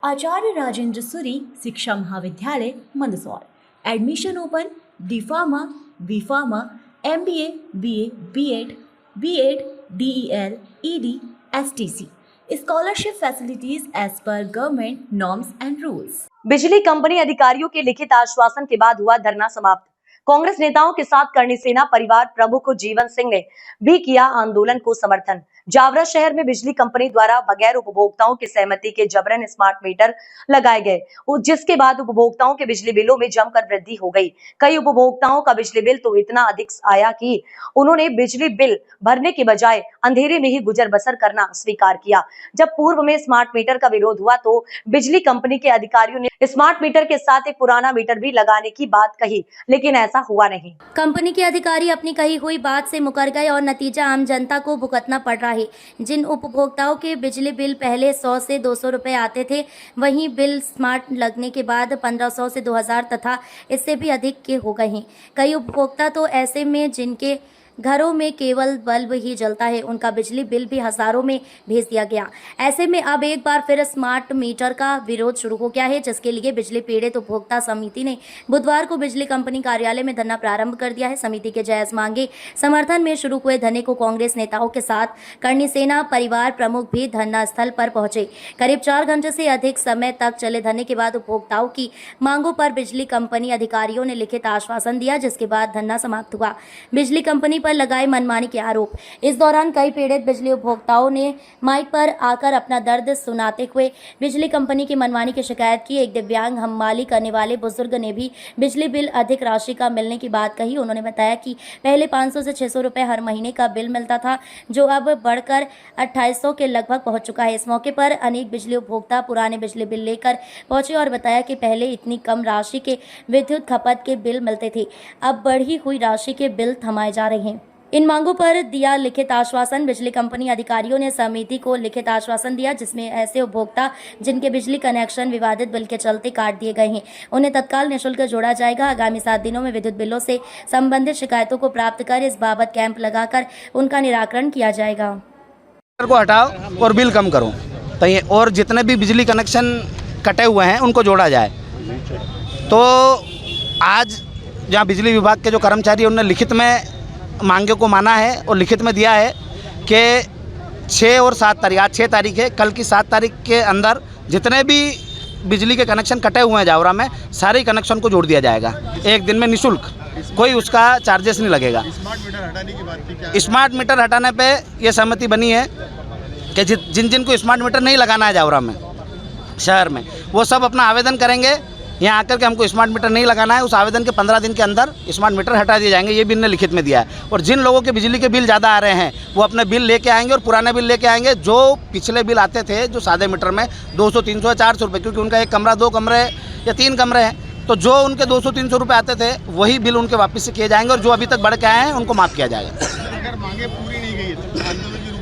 Acharya Rajendra Suri Shiksha Mahavidyalaya Mandsaur. Admission open. D pharma, B pharma, MBA, BA, B.Ed, DEL, ED, STC। Scholarship facilities as per government norms and rules. बिजली company अधिकारियों के लिखित आश्वासन के बाद हुआ धरना समाप्त। कांग्रेस नेताओं के साथ करणी सेना परिवार प्रमुख जीवन सिंह ने भी किया आंदोलन को समर्थन। जावरा शहर में बिजली कंपनी द्वारा बगैर उपभोक्ताओं की सहमति के जबरन स्मार्ट मीटर लगाए गए, जिसके बाद उपभोक्ताओं के बिजली बिलों में जमकर वृद्धि हो गई। कई उपभोक्ताओं का बिजली बिल तो इतना अधिक आया कि उन्होंने बिजली बिल भरने के बजाय अंधेरे में ही गुजर बसर करना स्वीकार किया। जब पूर्व में स्मार्ट मीटर का विरोध हुआ तो बिजली कंपनी के अधिकारियों ने स्मार्ट मीटर के साथ एक पुराना मीटर भी लगाने की बात कही, लेकिन ऐसा हुआ नहीं। कंपनी के अधिकारी अपनी कही हुई बात से मुकर गए और नतीजा आम जनता को भुगतना पड़ रहा है। जिन उपभोक्ताओं के बिजली बिल पहले 100 से 200 रुपए आते थे, वहीं बिल स्मार्ट लगने के बाद 1500 से 2000 तथा इससे भी अधिक के हो गए हैं। कई उपभोक्ता तो ऐसे में जिनके घरों में केवल बल्ब ही जलता है, उनका बिजली बिल भी हजारों में भेज दिया गया। ऐसे में अब एक बार फिर स्मार्ट मीटर का विरोध शुरू हो गया है, जिसके लिए बिजली पीड़ित उपभोक्ता समिति ने बुधवार को बिजली कंपनी कार्यालय में धरना प्रारंभ कर दिया है। समिति के जायज मांगे समर्थन में शुरू हुए धरने को कांग्रेस नेताओं के साथ करणी सेना परिवार प्रमुख भी धरना स्थल पर पहुंचे। करीब 4 घंटे से अधिक समय तक चले धरने के बाद उपभोक्ताओं की मांगों पर बिजली कंपनी अधिकारियों ने लिखित आश्वासन दिया, जिसके बाद धरना समाप्त हुआ। बिजली कंपनी लगाए मनमानी के आरोप। इस दौरान कई पीड़ित बिजली उपभोक्ताओं ने माइक पर आकर अपना दर्द सुनाते हुए बिजली कंपनी की मनमानी की शिकायत की। एक दिव्यांग हमाली करने वाले बुजुर्ग ने भी बिजली बिल अधिक राशि का मिलने की बात कही। उन्होंने बताया कि पहले 500 से 600 रुपए हर महीने का बिल मिलता था, जो अब बढ़कर 2800 के लगभग पहुंच चुका है। इस मौके पर अनेक बिजली उपभोक्ता पुराने बिजली बिल लेकर पहुंचे और बताया कि पहले इतनी कम राशि के विद्युत खपत के बिल मिलते थे, अब बढ़ी हुई राशि के बिल थमाए जा रहे हैं। इन मांगों पर दिया लिखित आश्वासन। बिजली कंपनी अधिकारियों ने समिति को लिखित आश्वासन दिया, जिसमें ऐसे उपभोक्ता जिनके बिजली कनेक्शन विवादित बिल के चलते काट दिए गए हैं, उन्हें तत्काल निःशुल्क जोड़ा जाएगा। आगामी 7 दिनों में विद्युत बिलों से संबंधित शिकायतों को प्राप्त कर इस बाबत कैंप लगाकर उनका निराकरण किया जाएगा। को हटाओ और बिल कम करो, और जितने भी बिजली कनेक्शन कटे हुए हैं उनको जोड़ा जाए। तो आज जहाँ बिजली विभाग के जो कर्मचारी उन्होंने लिखित में मांगे को माना है और लिखित में दिया है कि 6 और 7 तारीख, आज 6 तारीख है, कल की 7 तारीख के अंदर जितने भी बिजली के कनेक्शन कटे हुए हैं जावरा में, सारे कनेक्शन को जोड़ दिया जाएगा एक दिन में निःशुल्क, कोई उसका चार्जेस नहीं लगेगा। स्मार्ट मीटर हटाने की बात थी क्या? स्मार्ट मीटर हटाने पे ये सहमति बनी है कि जिन को स्मार्ट मीटर नहीं लगाना है जावरा में शहर में, वो सब अपना आवेदन करेंगे यहाँ आकर के हमको स्मार्ट मीटर नहीं लगाना है। उस आवेदन के 15 दिन के अंदर स्मार्ट मीटर हटा दिए जाएंगे, ये भी इन्होंने लिखित में दिया है। और जिन लोगों के बिजली के बिल ज़्यादा आ रहे हैं वो अपने बिल लेके आएंगे और पुराने बिल लेके आएंगे। जो पिछले बिल आते थे जो सादे मीटर में 200, 300, 400 रुपये, क्योंकि उनका 1 कमरा, 2 कमरे या 3 कमरे हैं, तो जो उनके 200-300 रुपये आते थे वही बिल उनके वापस से किए जाएंगे और जो अभी तक बढ़ के आए हैं उनको माफ़ किया जाएगा। अगर मांगे पूरी नहीं गई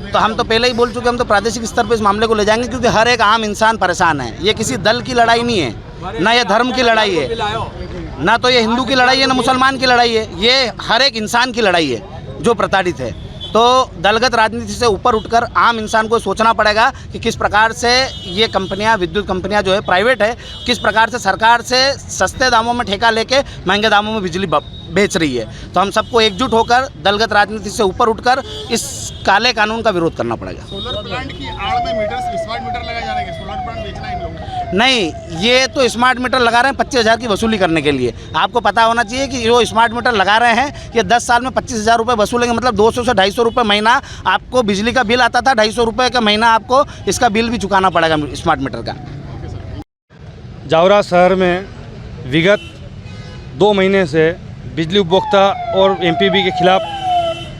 तो हम तो पहले ही बोल चुके, हम तो प्रादेशिक स्तर पर इस मामले को ले जाएंगे, क्योंकि हर एक आम इंसान परेशान है। ये किसी दल की लड़ाई नहीं है, ना ये धर्म की लड़ाई है, ना तो ये हिंदू की लड़ाई है, ना मुसलमान की लड़ाई है, ये हर एक इंसान की लड़ाई है जो प्रताड़ित है। तो दलगत राजनीति से ऊपर उठकर आम इंसान को सोचना पड़ेगा कि किस प्रकार से ये कंपनियां, विद्युत कंपनियां जो है प्राइवेट है, किस प्रकार से सरकार से सस्ते दामों में ठेका लेके महंगे दामों में बिजली बेच रही है। तो हम सबको एकजुट होकर दलगत राजनीति से ऊपर उठकर इस काले कानून का विरोध करना पड़ेगा। सोलर प्लांट की आड़ में स्मार्ट मीटर लगाए जा रहे हैं, सोलर प्लांट बेचना है इन लोगों को? नहीं, ये तो स्मार्ट मीटर लगा रहे हैं 25,000 की वसूली करने के लिए। आपको पता होना चाहिए कि जो स्मार्ट मीटर लगा रहे हैं ये 10 साल में 25,000 रुपये वसूलेंगे, मतलब 200 से 250 रुपये महीना आपको बिजली का बिल आता था, 250 रुपये का महीना आपको इसका बिल भी चुकाना पड़ेगा स्मार्ट मीटर का। जावरा शहर में विगत 2 महीने से बिजली उपभोक्ता और MPB के खिलाफ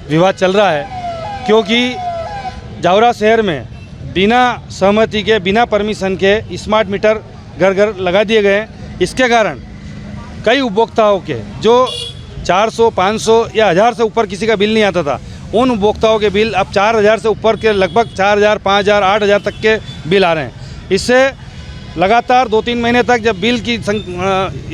विवाद चल रहा है, क्योंकि जावरा शहर में बिना सहमति के, बिना परमिशन के स्मार्ट मीटर घर घर लगा दिए गए। इसके कारण कई उपभोक्ताओं के जो 400, 500 या 1000 से ऊपर किसी का बिल नहीं आता था, उन उपभोक्ताओं के बिल अब 4000 से ऊपर के लगभग 4000, 5000, 8000 तक के बिल आ रहे हैं। इससे लगातार 2-3 महीने तक जब बिल की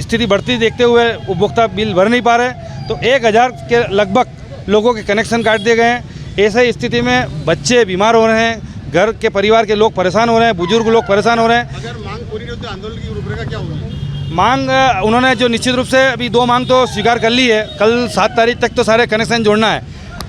स्थिति बढ़ती देखते हुए उपभोक्ता बिल भर नहीं पा रहे, तो 1000 के लगभग लोगों के कनेक्शन काट दिए गए हैं। ऐसे स्थिति में बच्चे बीमार हो रहे हैं, घर के परिवार के लोग परेशान हो रहे हैं, बुजुर्ग लोग परेशान हो रहे हैं। अगर मांग पूरी नहीं होती आंदोलन की रूपरेखा क्या होगी? मांग उन्होंने जो निश्चित रूप से अभी 2 मांग तो स्वीकार कर ली है। कल 7 तारीख तक तो सारे कनेक्शन जोड़ना है।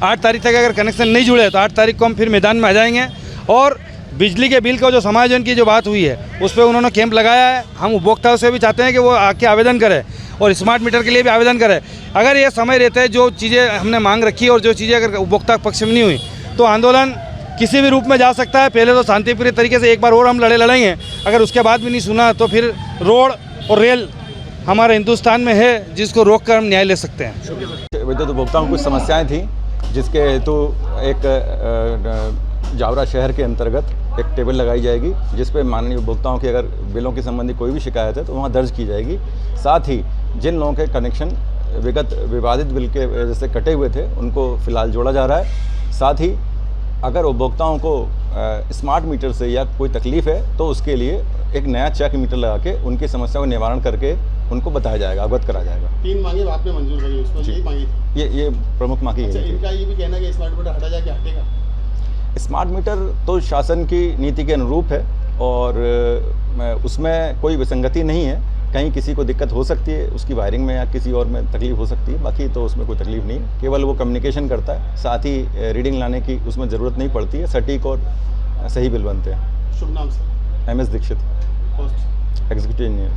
8 तारीख तक अगर कनेक्शन नहीं जुड़े तो 8 तारीख को हम फिर मैदान में आ जाएंगे। और बिजली के बिल का जो समायोजन की जो बात हुई है उस पर उन्होंने कैंप लगाया है। हम उपभोक्ताओं से भी चाहते हैं कि वो आके आवेदन करें और स्मार्ट मीटर के लिए भी आवेदन करें। अगर ये समय रहते जो चीज़ें हमने मांग रखी और जो चीज़ें अगर उपभोक्ता पक्ष में नहीं हुई तो आंदोलन किसी भी रूप में जा सकता है। पहले तो शांतिप्रिय तरीके से एक बार और हम लड़ेंगे। अगर उसके बाद भी नहीं सुना तो फिर रोड और रेल हमारे हिंदुस्तान में है, जिसको रोक कर हम न्याय ले सकते हैं। विद्युत उपभोक्ताओं को कुछ समस्याएं थी, जिसके हेतु एक जावरा शहर के अंतर्गत एक टेबल लगाई जाएगी, जिस पे माननीय उपभोक्ताओं की अगर बिलों के संबंधी कोई भी शिकायत है तो वहाँ दर्ज की जाएगी। साथ ही जिन लोगों के कनेक्शन विवादित बिल के वजह से कटे हुए थे उनको फ़िलहाल जोड़ा जा रहा है। साथ ही अगर उपभोक्ताओं को स्मार्ट मीटर से या कोई तकलीफ़ है तो उसके लिए एक नया चेक मीटर लगा के उनकी समस्या को निवारण करके उनको बताया जाएगा, अवगत कराया जाएगा। 3 मांगे आपने मंजूर करी, उसमें यही मांगी थी? ये प्रमुख मांगी है। इनका ये भी कहना है कि स्मार्ट मीटर हटा जाके हटेगा। स्मार्ट मीटर तो शासन की नीति के अनुरूप है और उसमें कोई विसंगति नहीं है। कहीं किसी को दिक्कत हो सकती है उसकी वायरिंग में या किसी और में तकलीफ हो सकती है, बाकी तो उसमें कोई तकलीफ नहीं है। केवल वो कम्युनिकेशन करता है, साथ ही रीडिंग लाने की उसमें ज़रूरत नहीं पड़ती है। सटीक और सही बिल बनते हैं। शुभ नाम sir? MS Dikshit, post executive engineer.